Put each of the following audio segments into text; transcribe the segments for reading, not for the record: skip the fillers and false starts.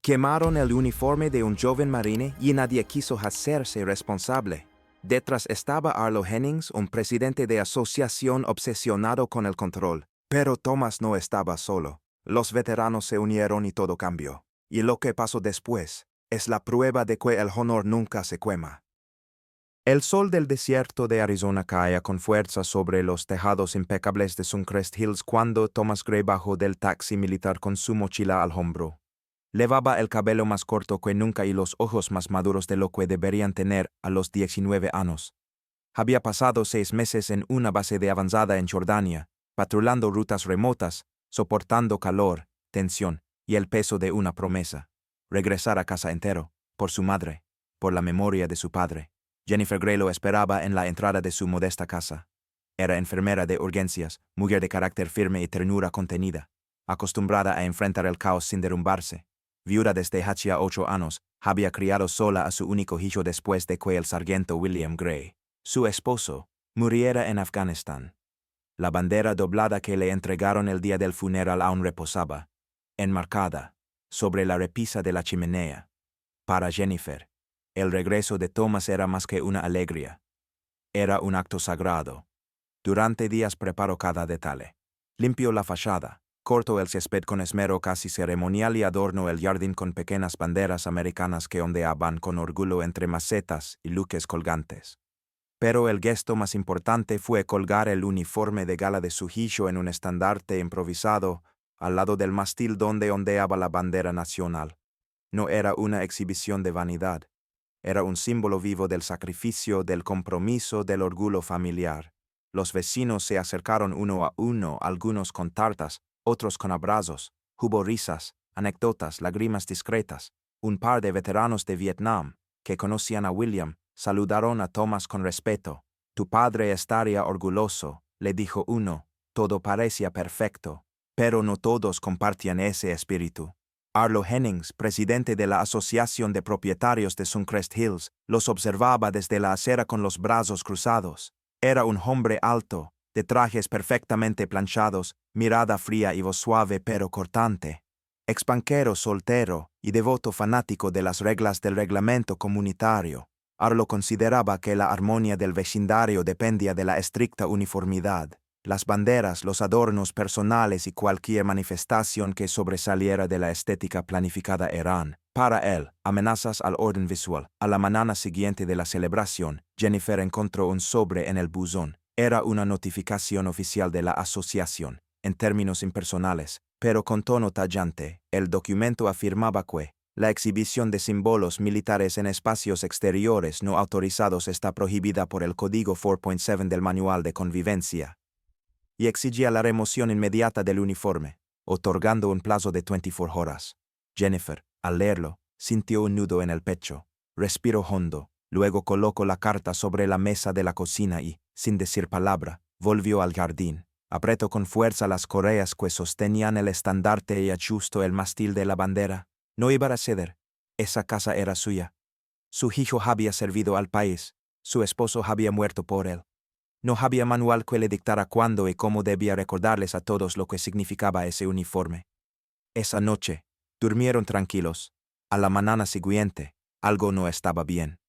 Quemaron el uniforme de un joven marine y nadie quiso hacerse responsable. Detrás estaba Arlo Hennings, un presidente de asociación obsesionado con el control. Pero Thomas no estaba solo. Los veteranos se unieron y todo cambió. Y lo que pasó después es la prueba de que el honor nunca se quema. El sol del desierto de Arizona caía con fuerza sobre los tejados impecables de Suncrest Hills cuando Thomas Gray bajó del taxi militar con su mochila al hombro. Llevaba el cabello más corto que nunca y los ojos más maduros de lo que deberían tener a los 19 años. Había pasado 6 meses en una base de avanzada en Jordania, patrullando rutas remotas, soportando calor, tensión y el peso de una promesa: regresar a casa entero, por su madre, por la memoria de su padre. Jennifer Gray lo esperaba en la entrada de su modesta casa. Era enfermera de urgencias, mujer de carácter firme y ternura contenida, acostumbrada a enfrentar el caos sin derrumbarse. Viuda desde hacía 8 años, había criado sola a su único hijo después de que el sargento William Gray, su esposo, muriera en Afganistán. La bandera doblada que le entregaron el día del funeral aún reposaba, enmarcada, sobre la repisa de la chimenea. Para Jennifer, el regreso de Thomas era más que una alegría. Era un acto sagrado. Durante días preparó cada detalle. Limpió la fachada, cortó el césped con esmero casi ceremonial y adornó el jardín con pequeñas banderas americanas que ondeaban con orgullo entre macetas y luques colgantes. Pero el gesto más importante fue colgar el uniforme de gala de su hijo en un estandarte improvisado al lado del mástil donde ondeaba la bandera nacional. No era una exhibición de vanidad. Era un símbolo vivo del sacrificio, del compromiso, del orgullo familiar. Los vecinos se acercaron uno a uno, algunos con tartas, otros con abrazos. Hubo risas, anécdotas, lágrimas discretas. Un par de veteranos de Vietnam, que conocían a William, saludaron a Thomas con respeto. Tu padre estaría orgulloso, le dijo uno. Todo parecía perfecto, pero no todos compartían ese espíritu. Arlo Hennings, presidente de la Asociación de Propietarios de Suncrest Hills, los observaba desde la acera con los brazos cruzados. Era un hombre alto, de trajes perfectamente planchados, mirada fría y voz suave pero cortante. Exbanquero soltero y devoto fanático de las reglas del reglamento comunitario, Arlo consideraba que la armonía del vecindario dependía de la estricta uniformidad. Las banderas, los adornos personales y cualquier manifestación que sobresaliera de la estética planificada eran, para él, amenazas al orden visual. A la mañana siguiente de la celebración, Jennifer encontró un sobre en el buzón. Era una notificación oficial de la asociación, en términos impersonales, pero con tono tallante. El documento afirmaba que la exhibición de símbolos militares en espacios exteriores no autorizados está prohibida por el Código 4.7 del Manual de Convivencia, y exigía la remoción inmediata del uniforme, otorgando un plazo de 24 horas. Jennifer, al leerlo, sintió un nudo en el pecho, respiró hondo, luego colocó la carta sobre la mesa de la cocina y, sin decir palabra, volvió al jardín. Apretó con fuerza las correas que sostenían el estandarte y ajustó el mástil de la bandera. No iba a ceder. Esa casa era suya. Su hijo había servido al país. Su esposo había muerto por él. No había manual que le dictara cuándo y cómo debía recordarles a todos lo que significaba ese uniforme. Esa noche, durmieron tranquilos. A la mañana siguiente, algo no estaba bien.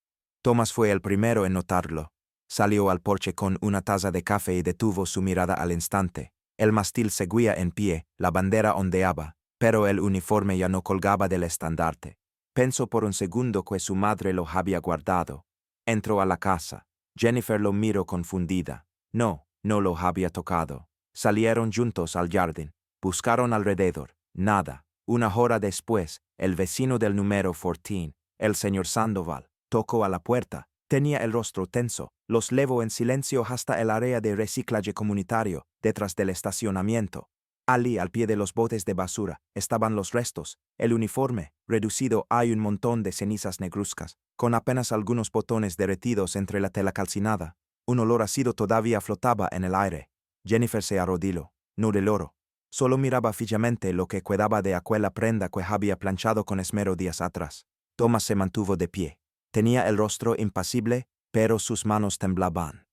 Thomas fue el primero en notarlo. Salió al porche con una taza de café y detuvo su mirada al instante. El mástil seguía en pie, la bandera ondeaba, pero el uniforme ya no colgaba del estandarte. Pensó por un segundo que su madre lo había guardado. Entró a la casa. Jennifer lo miró confundida. No lo había tocado. Salieron juntos al jardín. Buscaron alrededor. Nada. Una hora después, el vecino del número 14, el señor Sandoval, tocó a la puerta. Tenía el rostro tenso. Los llevó en silencio hasta el área de reciclaje comunitario, detrás del estacionamiento. Allí, al pie de los botes de basura, estaban los restos. El uniforme, reducido a un montón de cenizas negruzcas, con apenas algunos botones derretidos entre la tela calcinada. Un olor ácido todavía flotaba en el aire. Jennifer se arrodilló, no del oro. Solo miraba fijamente lo que quedaba de aquella prenda que había planchado con esmero días atrás. Thomas se mantuvo de pie. Tenía el rostro impasible, pero sus manos temblaban.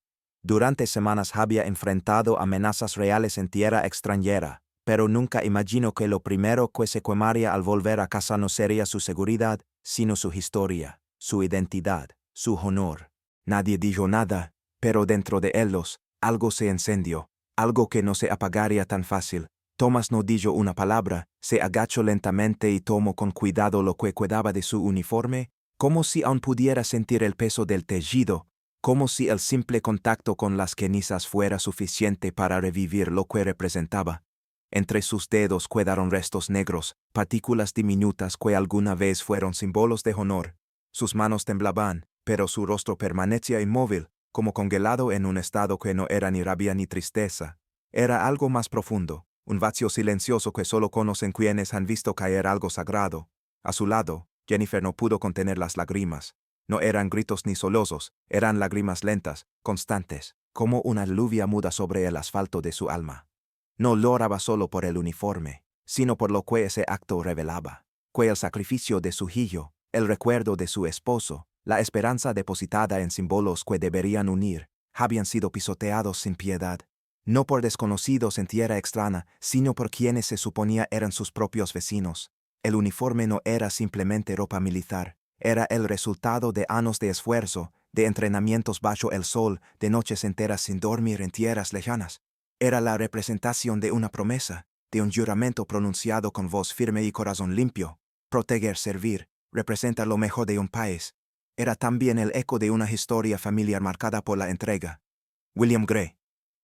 Durante semanas había enfrentado amenazas reales en tierra extranjera, pero nunca imaginó que lo primero que se quemaría al volver a casa no sería su seguridad, sino su historia, su identidad, su honor. Nadie dijo nada, pero dentro de ellos, algo se encendió, algo que no se apagaría tan fácil. Thomas no dijo una palabra, se agachó lentamente y tomó con cuidado lo que quedaba de su uniforme, como si aún pudiera sentir el peso del tejido, como si el simple contacto con las cenizas fuera suficiente para revivir lo que representaba. Entre sus dedos quedaron restos negros, partículas diminutas que alguna vez fueron símbolos de honor. Sus manos temblaban, pero su rostro permanecía inmóvil, como congelado en un estado que no era ni rabia ni tristeza. Era algo más profundo, un vacío silencioso que solo conocen quienes han visto caer algo sagrado. A su lado, Jennifer no pudo contener las lágrimas. No eran gritos ni sollozos, eran lágrimas lentas, constantes, como una lluvia muda sobre el asfalto de su alma. No lloraba solo por el uniforme, sino por lo que ese acto revelaba, que el sacrificio de su hijo, el recuerdo de su esposo, la esperanza depositada en símbolos que deberían unir, habían sido pisoteados sin piedad. No por desconocidos en tierra extraña, sino por quienes se suponía eran sus propios vecinos. El uniforme no era simplemente ropa militar, era el resultado de años de esfuerzo, de entrenamientos bajo el sol, de noches enteras sin dormir en tierras lejanas. Era la representación de una promesa, de un juramento pronunciado con voz firme y corazón limpio. Proteger, servir, representa lo mejor de un país. Era también el eco de una historia familiar marcada por la entrega. William Gray,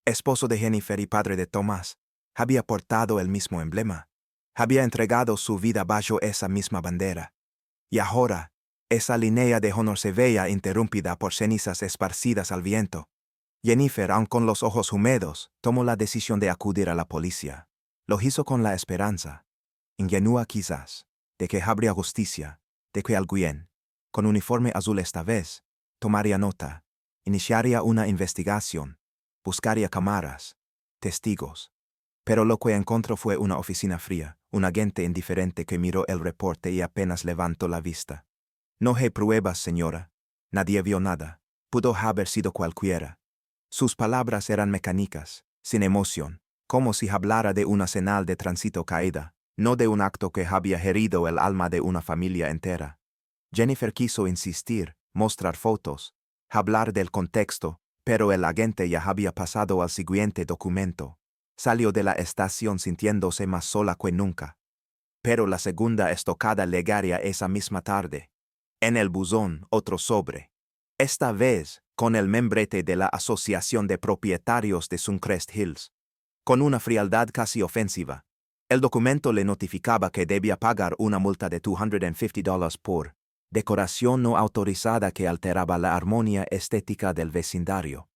esposo de Jennifer y padre de Thomas, había portado el mismo emblema. Había entregado su vida bajo esa misma bandera. Y ahora, esa línea de honor se veía interrumpida por cenizas esparcidas al viento. Jennifer, aun con los ojos húmedos, tomó la decisión de acudir a la policía. Lo hizo con la esperanza, ingenua quizás, de que habría justicia, de que alguien, con uniforme azul esta vez, tomaría nota, iniciaría una investigación, buscaría cámaras, testigos. Pero lo que encontró fue una oficina fría, un agente indiferente que miró el reporte y apenas levantó la vista. No hay pruebas, señora. Nadie vio nada. Pudo haber sido cualquiera. Sus palabras eran mecánicas, sin emoción, como si hablara de una señal de tránsito caída, no de un acto que había herido el alma de una familia entera. Jennifer quiso insistir, mostrar fotos, hablar del contexto, pero el agente ya había pasado al siguiente documento. Salió de la estación sintiéndose más sola que nunca. Pero la segunda estocada llegaría esa misma tarde. En el buzón, otro sobre. Esta vez, con el membrete de la Asociación de Propietarios de Suncrest Hills. Con una frialdad casi ofensiva. El documento le notificaba que debía pagar una multa de $250 por decoración no autorizada que alteraba la armonía estética del vecindario.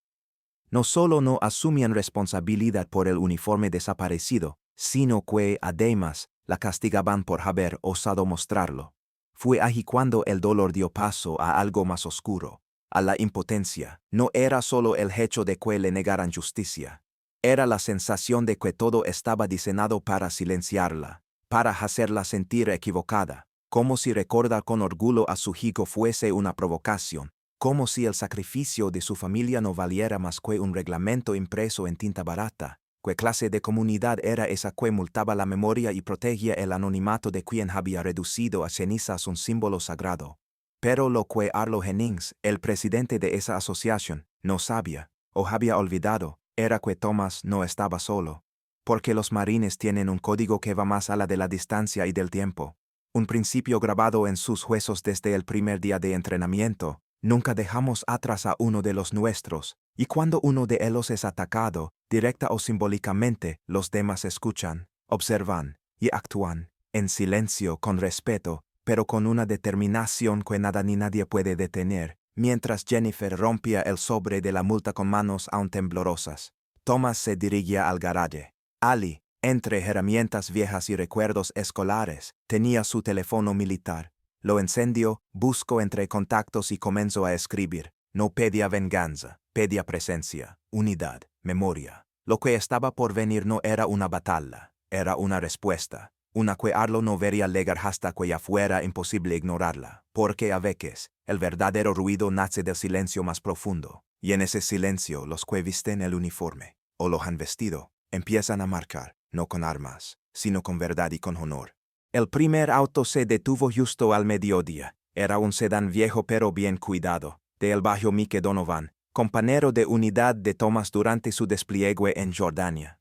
No solo no asumían responsabilidad por el uniforme desaparecido, sino que, además, la castigaban por haber osado mostrarlo. Fue allí cuando el dolor dio paso a algo más oscuro, a la impotencia. No era solo el hecho de que le negaran justicia. Era la sensación de que todo estaba diseñado para silenciarla, para hacerla sentir equivocada, como si recordar con orgullo a su hijo fuese una provocación, como si el sacrificio de su familia no valiera más que un reglamento impreso en tinta barata. ¿Qué clase de comunidad era esa que multaba la memoria y protegía el anonimato de quien había reducido a cenizas un símbolo sagrado? Pero lo que Arlo Hennings, el presidente de esa asociación, no sabía, o había olvidado, era que Thomas no estaba solo. Porque los marines tienen un código que va más allá de la distancia y del tiempo. Un principio grabado en sus huesos desde el primer día de entrenamiento. Nunca dejamos atrás a uno de los nuestros, y cuando uno de ellos es atacado, directa o simbólicamente, los demás escuchan, observan y actúan, en silencio, con respeto, pero con una determinación que nada ni nadie puede detener, mientras Jennifer rompía el sobre de la multa con manos aún temblorosas. Thomas se dirigía al garaje. Ali, entre herramientas viejas y recuerdos escolares, tenía su teléfono militar. Lo encendió, buscó entre contactos y comenzó a escribir. No pedía venganza, pedía presencia, unidad, memoria. Lo que estaba por venir no era una batalla, era una respuesta. Una que Arlo no vería llegar hasta que ya fuera imposible ignorarla, porque a veces, el verdadero ruido nace del silencio más profundo, y en ese silencio los que visten el uniforme, o lo han vestido, empiezan a marcar, no con armas, sino con verdad y con honor. El primer auto se detuvo justo al mediodía. Era un sedán viejo pero bien cuidado, de el bajo Mike Donovan, compañero de unidad de Thomas durante su despliegue en Jordania.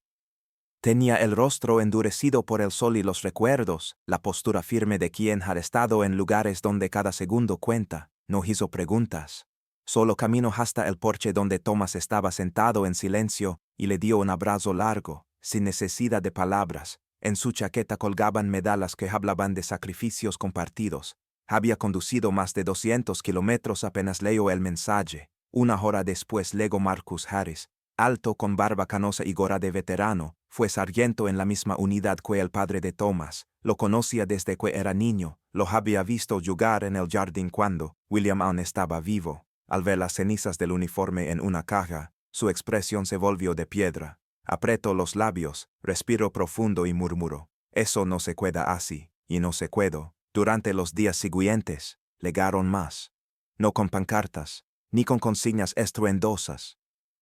Tenía el rostro endurecido por el sol y los recuerdos, la postura firme de quien ha estado en lugares donde cada segundo cuenta. No hizo preguntas. Solo caminó hasta el porche donde Thomas estaba sentado en silencio y le dio un abrazo largo, sin necesidad de palabras. En su chaqueta colgaban medallas que hablaban de sacrificios compartidos. Había conducido más de 200 kilómetros apenas leyó el mensaje. Una hora después llegó Marcus Harris, alto con barba canosa y gorra de veterano. Fue sargento en la misma unidad que el padre de Thomas. Lo conocía desde que era niño. Lo había visto jugar en el jardín cuando William aún estaba vivo. Al ver las cenizas del uniforme en una caja, su expresión se volvió de piedra. Apretó los labios, respiró profundo y murmuró: «Eso no se queda así, y no se quedó». Durante los días siguientes, legaron más. No con pancartas, ni con consignas estruendosas.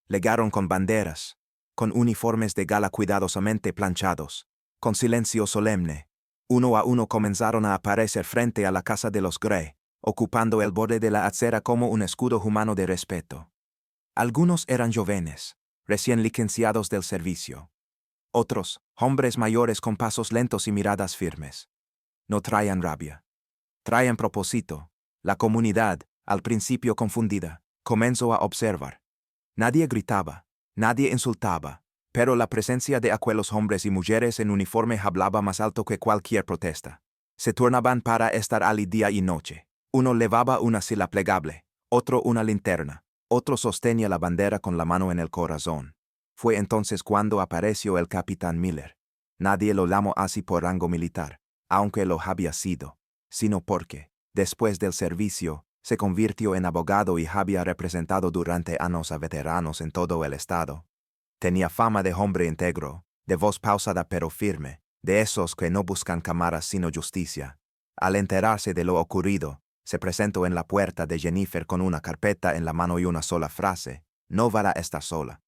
Legaron con banderas, con uniformes de gala cuidadosamente planchados, con silencio solemne. Uno a uno comenzaron a aparecer frente a la casa de los Gray, ocupando el borde de la acera como un escudo humano de respeto. Algunos eran jóvenes, recién licenciados del servicio. Otros, hombres mayores con pasos lentos y miradas firmes. No traían rabia. Traían propósito. La comunidad, al principio confundida, comenzó a observar. Nadie gritaba, nadie insultaba, pero la presencia de aquellos hombres y mujeres en uniforme hablaba más alto que cualquier protesta. Se turnaban para estar allí día y noche. Uno levaba una silla plegable, otro una linterna, otro sostenía la bandera con la mano en el corazón. Fue entonces cuando apareció el capitán Miller. Nadie lo llamó así por rango militar, aunque lo había sido, sino porque, después del servicio, se convirtió en abogado y había representado durante años a veteranos en todo el estado. Tenía fama de hombre íntegro, de voz pausada pero firme, de esos que no buscan cámaras sino justicia. Al enterarse de lo ocurrido, se presentó en la puerta de Jennifer con una carpeta en la mano y una sola frase: «No va a estar sola».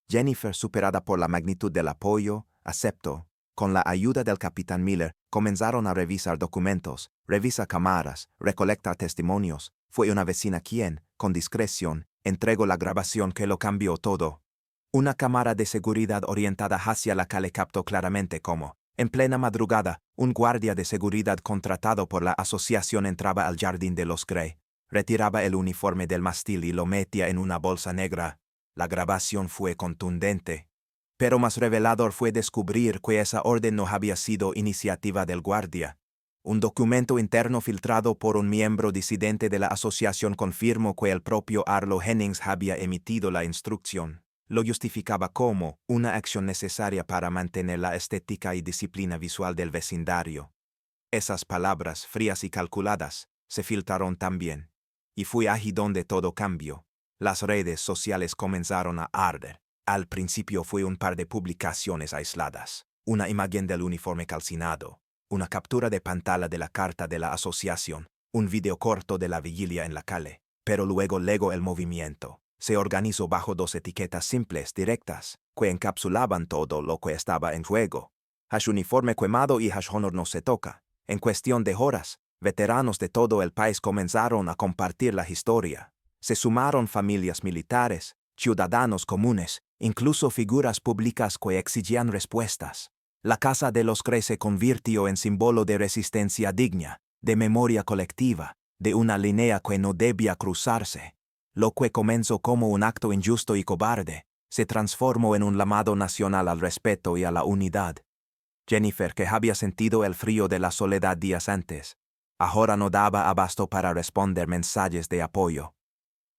Jennifer, superada por la magnitud del apoyo, aceptó. Con la ayuda del capitán Miller, comenzaron a revisar documentos, revisar cámaras, recolectar testimonios. Fue una vecina quien, con discreción, entregó la grabación que lo cambió todo. Una cámara de seguridad orientada hacia la calle captó claramente cómo, en plena madrugada, un guardia de seguridad contratado por la asociación entraba al jardín de los Gray, retiraba el uniforme del mástil y lo metía en una bolsa negra. La grabación fue contundente. Pero más revelador fue descubrir que esa orden no había sido iniciativa del guardia. Un documento interno filtrado por un miembro disidente de la asociación confirmó que el propio Arlo Hennings había emitido la instrucción. Lo justificaba como una acción necesaria para mantener la estética y disciplina visual del vecindario. Esas palabras, frías y calculadas, se filtraron también. Y fue allí donde todo cambió. Las redes sociales comenzaron a arder. Al principio fue un par de publicaciones aisladas, una imagen del uniforme calcinado, una captura de pantalla de la carta de la asociación, un video corto de la vigilia en la calle. Pero luego el movimiento. Se organizó bajo dos etiquetas simples, directas, que encapsulaban todo lo que estaba en juego. Hash uniforme quemado y hash honor no se toca. En cuestión de horas, veteranos de todo el país comenzaron a compartir la historia. Se sumaron familias militares, ciudadanos comunes, incluso figuras públicas que exigían respuestas. La Casa de los Gray se convirtió en símbolo de resistencia digna, de memoria colectiva, de una línea que no debía cruzarse. Lo que comenzó como un acto injusto y cobarde, se transformó en un llamado nacional al respeto y a la unidad. Jennifer, que había sentido el frío de la soledad días antes, ahora no daba abasto para responder mensajes de apoyo.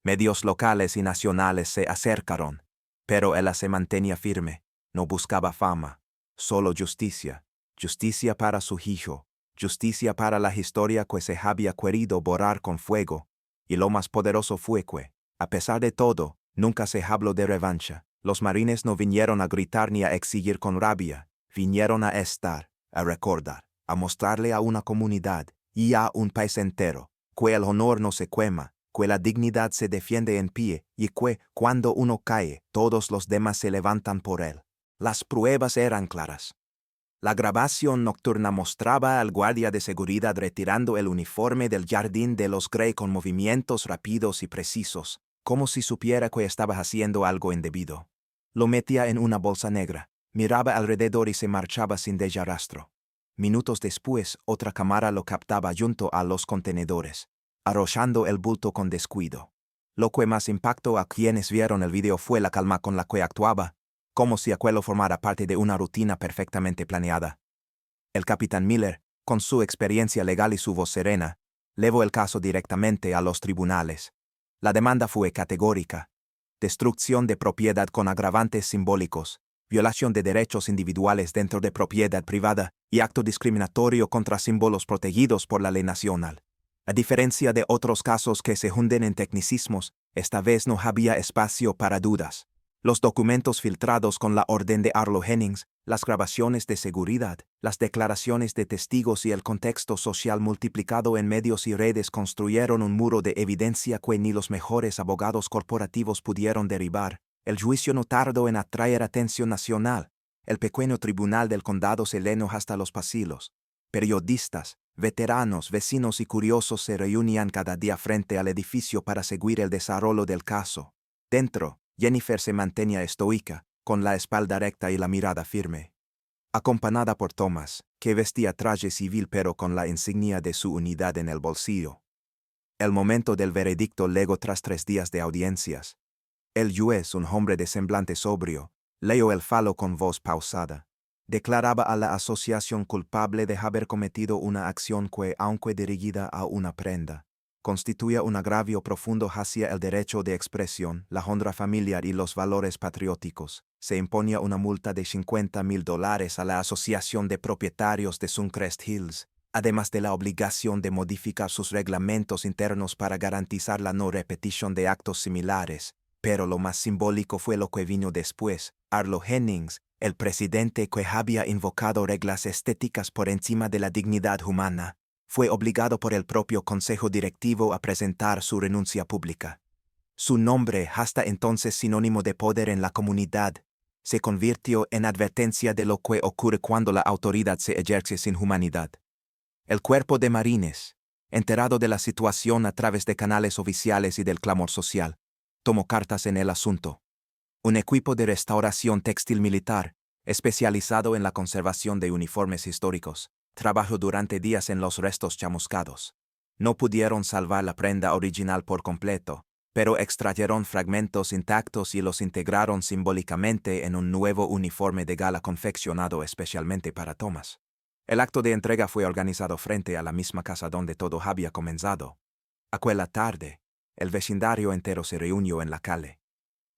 Medios locales y nacionales se acercaron, pero ella se mantenía firme, no buscaba fama, solo justicia, justicia para su hijo, justicia para la historia que se había querido borrar con fuego, y lo más poderoso fue que, a pesar de todo, nunca se habló de revancha. Los marines no vinieron a gritar ni a exigir con rabia, vinieron a estar, a recordar, a mostrarle a una comunidad y a un país entero que el honor no se quema, que la dignidad se defiende en pie y que, cuando uno cae, todos los demás se levantan por él. Las pruebas eran claras. La grabación nocturna mostraba al guardia de seguridad retirando el uniforme del jardín de los Grey con movimientos rápidos y precisos, como si supiera que estaba haciendo algo indebido. Lo metía en una bolsa negra, miraba alrededor y se marchaba sin dejar rastro. Minutos después, otra cámara lo captaba junto a los contenedores, arrollando el bulto con descuido. Lo que más impactó a quienes vieron el video fue la calma con la que actuaba, como si aquello formara parte de una rutina perfectamente planeada. El capitán Miller, con su experiencia legal y su voz serena, llevó el caso directamente a los tribunales. La demanda fue categórica: destrucción de propiedad con agravantes simbólicos, violación de derechos individuales dentro de propiedad privada y acto discriminatorio contra símbolos protegidos por la ley nacional. A diferencia de otros casos que se hunden en tecnicismos, esta vez no había espacio para dudas. Los documentos filtrados con la orden de Arlo Hennings, las grabaciones de seguridad, las declaraciones de testigos y el contexto social multiplicado en medios y redes construyeron un muro de evidencia que ni los mejores abogados corporativos pudieron derribar. El juicio no tardó en atraer atención nacional. El pequeño tribunal del condado se llenó hasta los pasillos. Periodistas, veteranos, vecinos y curiosos se reunían cada día frente al edificio para seguir el desarrollo del caso. Dentro, Jennifer se mantenía estoica, con la espalda recta y la mirada firme. Acompañada por Thomas, que vestía traje civil pero con la insignia de su unidad en el bolsillo. El momento del veredicto llegó tras 3 días de audiencias. El juez, un hombre de semblante sobrio, leyó el fallo con voz pausada. Declaraba a la asociación culpable de haber cometido una acción que, aunque dirigida a una prenda, constituía un agravio profundo hacia el derecho de expresión, la honra familiar y los valores patrióticos. Se imponía una multa de $50,000 a la Asociación de Propietarios de Suncrest Hills, además de la obligación de modificar sus reglamentos internos para garantizar la no repetición de actos similares. Pero lo más simbólico fue lo que vino después. Arlo Hennings, el presidente que había invocado reglas estéticas por encima de la dignidad humana, fue obligado por el propio consejo directivo a presentar su renuncia pública. Su nombre, hasta entonces sinónimo de poder en la comunidad, se convirtió en advertencia de lo que ocurre cuando la autoridad se ejerce sin humanidad. El cuerpo de marines, enterado de la situación a través de canales oficiales y del clamor social, tomó cartas en el asunto. Un equipo de restauración textil militar, especializado en la conservación de uniformes históricos, trabajó durante días en los restos chamuscados. No pudieron salvar la prenda original por completo, pero extrajeron fragmentos intactos y los integraron simbólicamente en un nuevo uniforme de gala confeccionado especialmente para Thomas. El acto de entrega fue organizado frente a la misma casa donde todo había comenzado. Aquella tarde, el vecindario entero se reunió en la calle.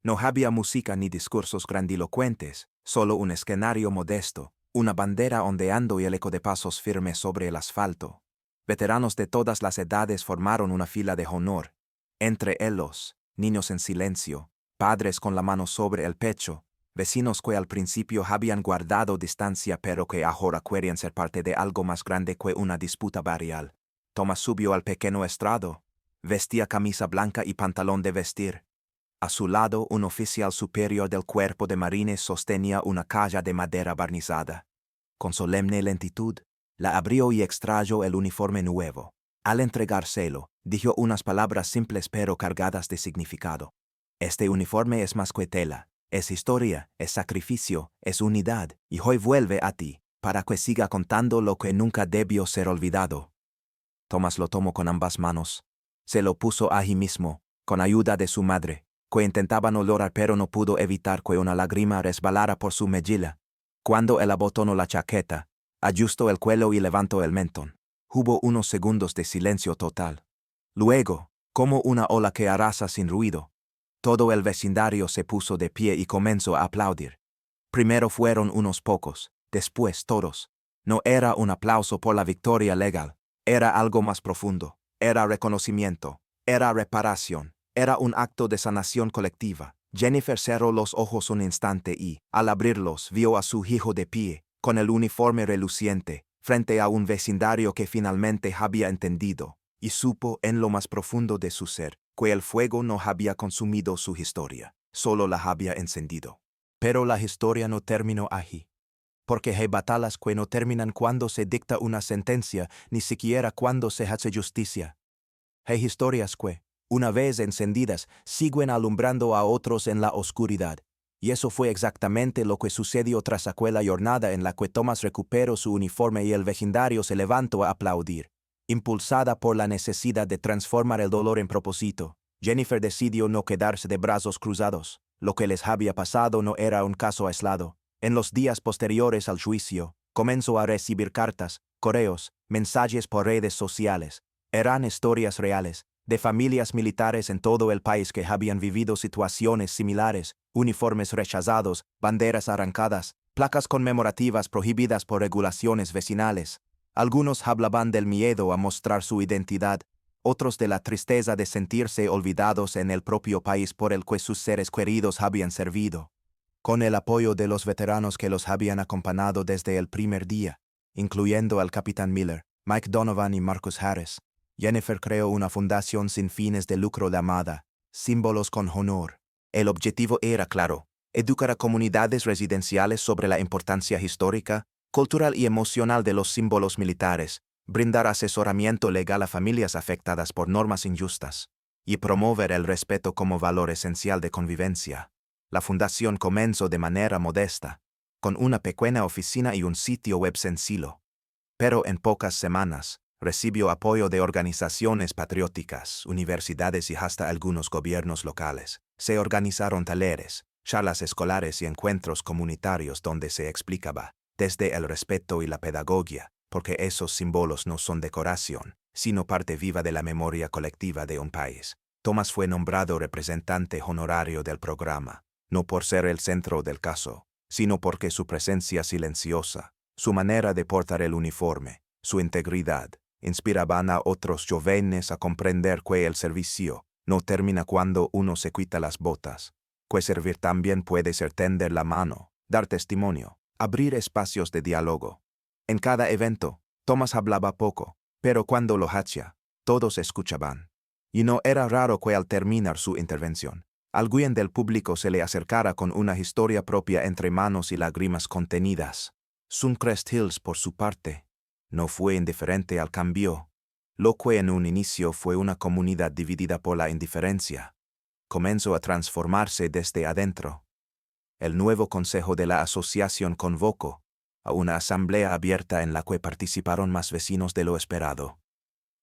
No había música ni discursos grandilocuentes, solo un escenario modesto, una bandera ondeando y el eco de pasos firmes sobre el asfalto. Veteranos de todas las edades formaron una fila de honor. Entre ellos, niños en silencio, padres con la mano sobre el pecho, vecinos que al principio habían guardado distancia pero que ahora querían ser parte de algo más grande que una disputa barrial. Thomas subió al pequeño estrado. Vestía camisa blanca y pantalón de vestir. A su lado, un oficial superior del cuerpo de marines sostenía una caja de madera barnizada. Con solemne lentitud, la abrió y extrajo el uniforme nuevo. Al entregárselo, dijo unas palabras simples pero cargadas de significado. Este uniforme es más que tela, es historia, es sacrificio, es unidad, y hoy vuelve a ti, para que siga contando lo que nunca debió ser olvidado. Thomas lo tomó con ambas manos. Se lo puso allí mismo, con ayuda de su madre, que intentaba no llorar pero no pudo evitar que una lágrima resbalara por su mejilla. Cuando él abotonó la chaqueta, ajustó el cuello y levantó el mentón. Hubo unos segundos de silencio total. Luego, como una ola que arrasa sin ruido, todo el vecindario se puso de pie y comenzó a aplaudir. Primero fueron unos pocos, después todos. No era un aplauso por la victoria legal, era algo más profundo. Era reconocimiento, era reparación, era un acto de sanación colectiva. Jennifer cerró los ojos un instante y, al abrirlos, vio a su hijo de pie, con el uniforme reluciente, frente a un vecindario que finalmente había entendido, y supo en lo más profundo de su ser, que el fuego no había consumido su historia, solo la había encendido. Pero la historia no terminó allí. porque hay batallas que no terminan cuando se dicta una sentencia, ni siquiera cuando se hace justicia. Hay historias que, una vez encendidas, siguen alumbrando a otros en la oscuridad. Y eso fue exactamente lo que sucedió tras aquella jornada en la que Thomas recuperó su uniforme y el vecindario se levantó a aplaudir. Impulsada por la necesidad de transformar el dolor en propósito, Jennifer decidió no quedarse de brazos cruzados. Lo que les había pasado no era un caso aislado. En los días posteriores al juicio, comenzó a recibir cartas, correos, mensajes por redes sociales. Eran historias reales, de familias militares en todo el país que habían vivido situaciones similares, uniformes rechazados, banderas arrancadas, placas conmemorativas prohibidas por regulaciones vecinales. Algunos hablaban del miedo a mostrar su identidad, otros de la tristeza de sentirse olvidados en el propio país por el que sus seres queridos habían servido. Con el apoyo de los veteranos que los habían acompañado desde el primer día, incluyendo al capitán Miller, Mike Donovan y Marcus Harris, Jennifer creó una fundación sin fines de lucro llamada Símbolos con Honor. El objetivo era claro: educar a comunidades residenciales sobre la importancia histórica, cultural y emocional de los símbolos militares, brindar asesoramiento legal a familias afectadas por normas injustas, y promover el respeto como valor esencial de convivencia. La fundación comenzó de manera modesta, con una pequeña oficina y un sitio web sencillo. Pero en pocas semanas, recibió apoyo de organizaciones patrióticas, universidades y hasta algunos gobiernos locales. Se organizaron talleres, charlas escolares y encuentros comunitarios donde se explicaba, desde el respeto y la pedagogía, porque esos símbolos no son decoración, sino parte viva de la memoria colectiva de un país. Thomas fue nombrado representante honorario del programa, no por ser el centro del caso, sino porque su presencia silenciosa, su manera de portar el uniforme, su integridad, inspiraban a otros jóvenes a comprender que el servicio no termina cuando uno se quita las botas, que servir también puede ser tender la mano, dar testimonio, abrir espacios de diálogo. En cada evento, Thomas hablaba poco, pero cuando lo hacía, todos escuchaban. Y no era raro que al terminar su intervención, alguien del público se le acercara con una historia propia entre manos y lágrimas contenidas. Suncrest Hills, por su parte, no fue indiferente al cambio. Lo que en un inicio fue una comunidad dividida por la indiferencia, comenzó a transformarse desde adentro. El nuevo consejo de la asociación convocó a una asamblea abierta en la que participaron más vecinos de lo esperado.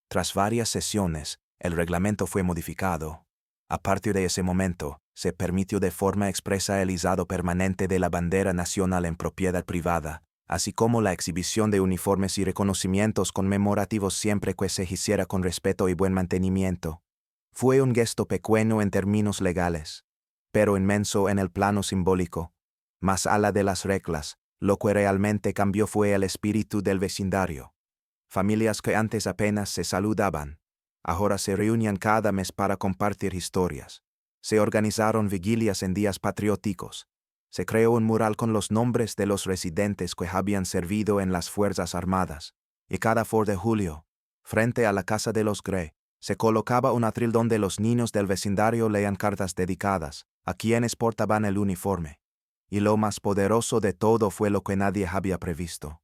Tras varias sesiones, el reglamento fue modificado. A partir de ese momento, se permitió de forma expresa el izado permanente de la bandera nacional en propiedad privada, así como la exhibición de uniformes y reconocimientos conmemorativos siempre que se hiciera con respeto y buen mantenimiento. Fue un gesto pequeño en términos legales, pero inmenso en el plano simbólico. Más allá de las reglas, lo que realmente cambió fue el espíritu del vecindario. Familias que antes apenas se saludaban, ahora se reunían cada mes para compartir historias. Se organizaron vigilias en días patrióticos. Se creó un mural con los nombres de los residentes que habían servido en las Fuerzas Armadas, y cada 4 de julio, frente a la casa de los Gray, se colocaba un atril donde los niños del vecindario leían cartas dedicadas a quienes portaban el uniforme. Y lo más poderoso de todo fue lo que nadie había previsto: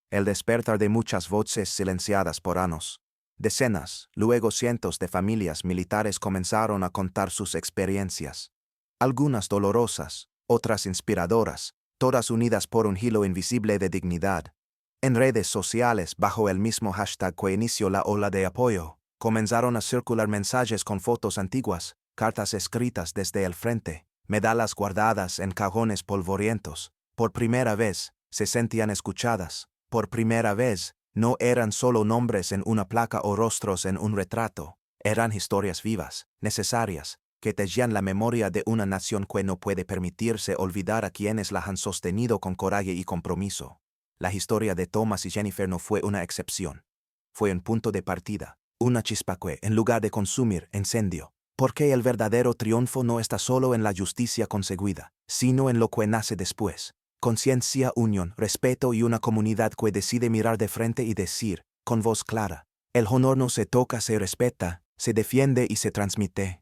el despertar de muchas voces silenciadas por años. Decenas, luego cientos de familias militares comenzaron a contar sus experiencias. Algunas dolorosas, otras inspiradoras, todas unidas por un hilo invisible de dignidad. En redes sociales, bajo el mismo hashtag que inició la ola de apoyo, comenzaron a circular mensajes con fotos antiguas, cartas escritas desde el frente, medallas guardadas en cajones polvorientos. Por primera vez, se sentían escuchadas. Por primera vez, no eran solo nombres en una placa o rostros en un retrato. Eran historias vivas, necesarias, que tejían la memoria de una nación que no puede permitirse olvidar a quienes la han sostenido con coraje y compromiso. La historia de Thomas y Jennifer no fue una excepción. Fue un punto de partida, una chispa que, en lugar de consumir, encendió. Porque el verdadero triunfo no está solo en la justicia conseguida, sino en lo que nace después: conciencia, unión, respeto y una comunidad que decide mirar de frente y decir, con voz clara: el honor no se toca, se respeta, se defiende y se transmite.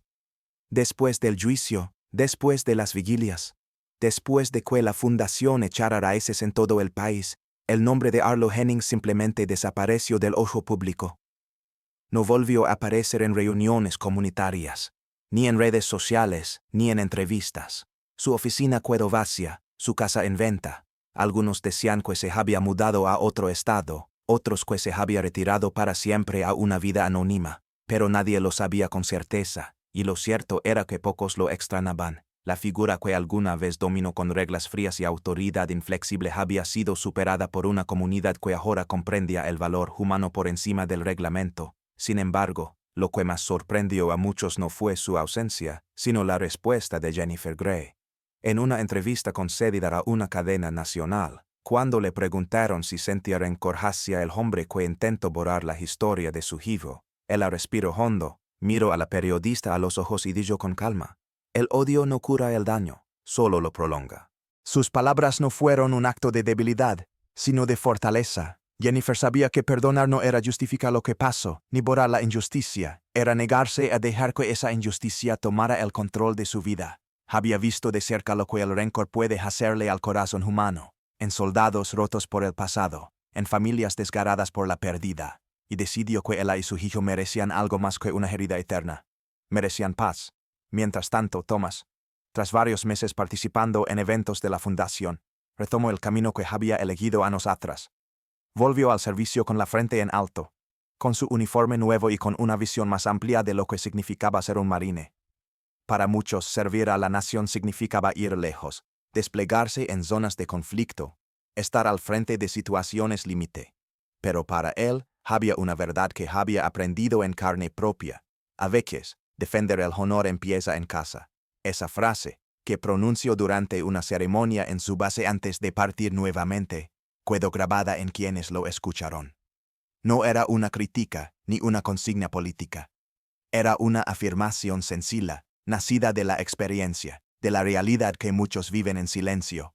Después del juicio, después de las vigilias, Después de que la fundación echara raíces en todo el país, el nombre de Arlo Hennings simplemente desapareció del ojo público. No volvió a aparecer en reuniones comunitarias, ni en redes sociales, ni en entrevistas. Su oficina quedó vacía, su casa en venta. Algunos decían que se había mudado a otro estado, otros que se había retirado para siempre a una vida anónima, pero nadie lo sabía con certeza, y lo cierto era que pocos lo extrañaban. La figura que alguna vez dominó con reglas frías y autoridad inflexible había sido superada por una comunidad que ahora comprendía el valor humano por encima del reglamento. Sin embargo, lo que más sorprendió a muchos no fue su ausencia, sino la respuesta de Jennifer Grey. En una entrevista concedida a una cadena nacional, cuando le preguntaron si sentía rencor hacia el hombre que intentó borrar la historia de su hijo, ella respiró hondo, miró a la periodista a los ojos y dijo con calma: "El odio no cura el daño, solo lo prolonga". Sus palabras no fueron un acto de debilidad, sino de fortaleza. Jennifer sabía que perdonar no era justificar lo que pasó, ni borrar la injusticia, era negarse a dejar que esa injusticia tomara el control de su vida. Había visto de cerca lo que el rencor puede hacerle al corazón humano, en soldados rotos por el pasado, en familias desgarradas por la pérdida, y decidió que ella y su hijo merecían algo más que una herida eterna. Merecían paz. Mientras tanto, Thomas, tras varios meses participando en eventos de la fundación, retomó el camino que había elegido años atrás. Volvió al servicio con la frente en alto, con su uniforme nuevo y con una visión más amplia de lo que significaba ser un marine. Para muchos, servir a la nación significaba ir lejos, desplegarse en zonas de conflicto, estar al frente de situaciones límite. Pero para él, había una verdad que había aprendido en carne propia. A veces, defender el honor empieza en casa. Esa frase, que pronunció durante una ceremonia en su base antes de partir nuevamente, quedó grabada en quienes lo escucharon. No era una crítica ni una consigna política. Era una afirmación sencilla, nacida de la experiencia, de la realidad que muchos viven en silencio.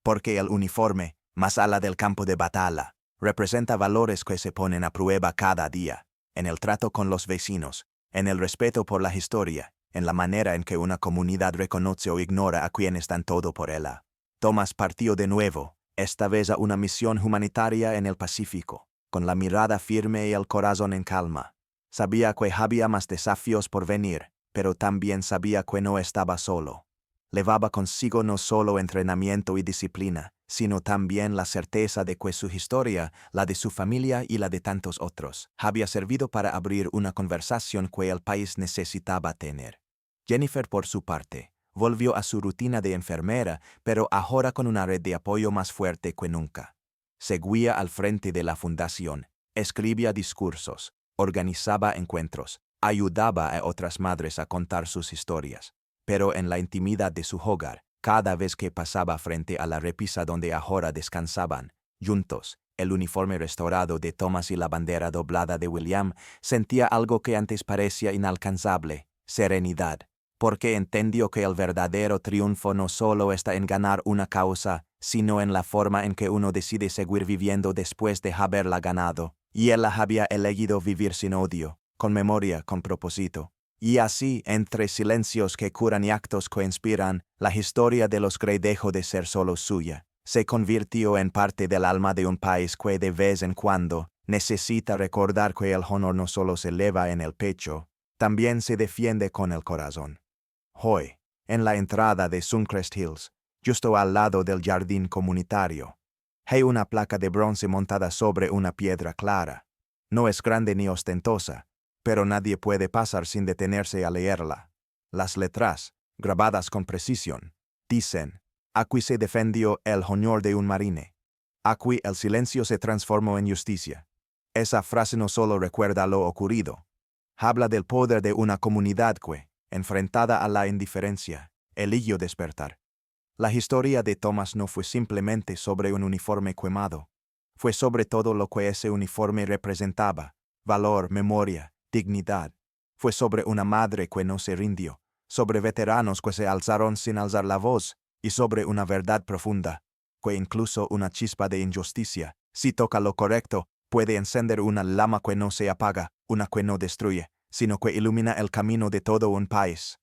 Porque el uniforme, más allá del campo de batalla, representa valores que se ponen a prueba cada día, en el trato con los vecinos, en el respeto por la historia, en la manera en que una comunidad reconoce o ignora a quienes dan todo por ella. Thomas partió de nuevo, esta vez a una misión humanitaria en el Pacífico, con la mirada firme y el corazón en calma. Sabía que había más desafíos por venir, pero también sabía que no estaba solo. Llevaba consigo no solo entrenamiento y disciplina, sino también la certeza de que su historia, la de su familia y la de tantos otros, había servido para abrir una conversación que el país necesitaba tener. Jennifer, por su parte, volvió a su rutina de enfermera, pero ahora con una red de apoyo más fuerte que nunca. Seguía al frente de la fundación, escribía discursos, organizaba encuentros, ayudaba a otras madres a contar sus historias. Pero en la intimidad de su hogar, cada vez que pasaba frente a la repisa donde ahora descansaban, juntos, el uniforme restaurado de Thomas y la bandera doblada de William, sentía algo que antes parecía inalcanzable: serenidad. Porque entendió que el verdadero triunfo no solo está en ganar una causa, sino en la forma en que uno decide seguir viviendo después de haberla ganado. Y él había elegido vivir sin odio, con memoria, con propósito. Y así, entre silencios que curan y actos que inspiran, la historia de los Grey dejó de ser solo suya. Se convirtió en parte del alma de un país que de vez en cuando necesita recordar que el honor no solo se eleva en el pecho, también se defiende con el corazón. Hoy, en la entrada de Suncrest Hills, justo al lado del jardín comunitario, hay una placa de bronce montada sobre una piedra clara. No es grande ni ostentosa, pero nadie puede pasar sin detenerse a leerla. Las letras, grabadas con precisión, dicen: aquí se defendió el honor de un marine. Aquí el silencio se transformó en justicia. Esa frase no solo recuerda lo ocurrido, habla del poder de una comunidad que, enfrentada a la indiferencia, eligió despertar. La historia de Thomas no fue simplemente sobre un uniforme quemado. Fue sobre todo lo que ese uniforme representaba: valor, memoria, dignidad. Fue sobre una madre que no se rindió, sobre veteranos que se alzaron sin alzar la voz, y sobre una verdad profunda, que incluso una chispa de injusticia, si toca lo correcto, puede encender una llama que no se apaga, una que no destruye, sino que ilumina el camino de todo un país.